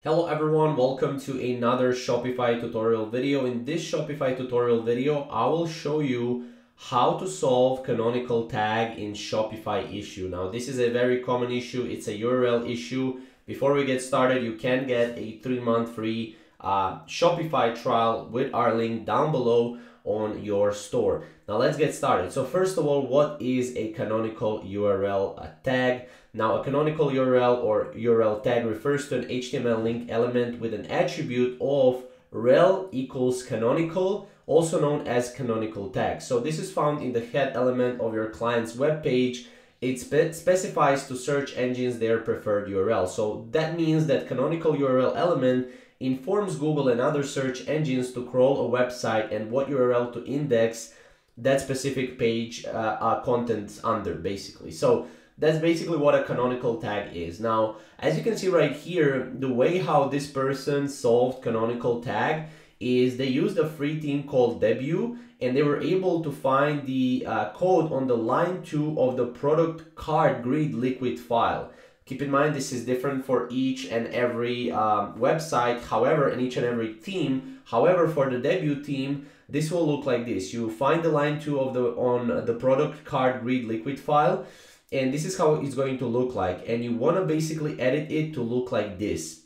Hello everyone, welcome to another Shopify tutorial video. In this Shopify tutorial video, I will show you how to solve canonical tag in Shopify issue. Now, this is a very common issue. It's a URL issue. Before we get started, you can get a 3-month free Shopify trial with our link down below on your store. Now let's get started. So first of all, what is a canonical URL tag? Now, a canonical URL or URL tag refers to an HTML link element with an attribute of rel equals canonical, also known as canonical tag. So this is found in the head element of your client's web page. It specifies to search engines their preferred URL. So that means that canonical URL element informs Google and other search engines to crawl a website and what URL to index that specific page contents under, basically. So that's basically what a canonical tag is. Now, as you can see right here, the way how this person solved canonical tag is they used a free theme called Debut, and they were able to find the code on the line 2 of the product card grid liquid file. Keep in mind, this is different for each and every website, however, and each and every theme. However, for the Debut theme, this will look like this. You find the line 2 of on the product card grid liquid file, and this is how it's going to look like. And you want to basically edit it to look like this.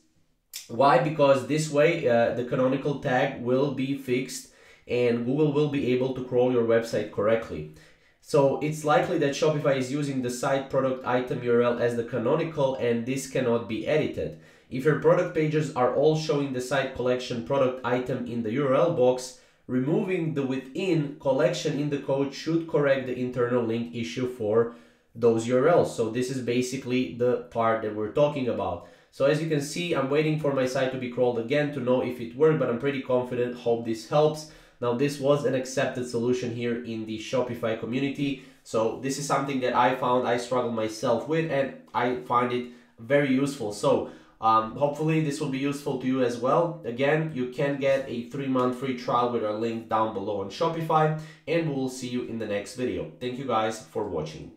Why? Because this way the canonical tag will be fixed and Google will be able to crawl your website correctly. So it's likely that Shopify is using the site product item URL as the canonical, and this cannot be edited. If your product pages are all showing the site collection product item in the URL box, removing the within collection in the code should correct the internal link issue for those URLs. So this is basically the part that we're talking about. So as you can see, I'm waiting for my site to be crawled again to know if it worked, but I'm pretty confident. Hope this helps. Now, this was an accepted solution here in the Shopify community. So this is something that I found I struggled myself with, and I find it very useful. So hopefully this will be useful to you as well. Again, you can get a 3-month free trial with our link down below on Shopify, and we'll see you in the next video. Thank you guys for watching.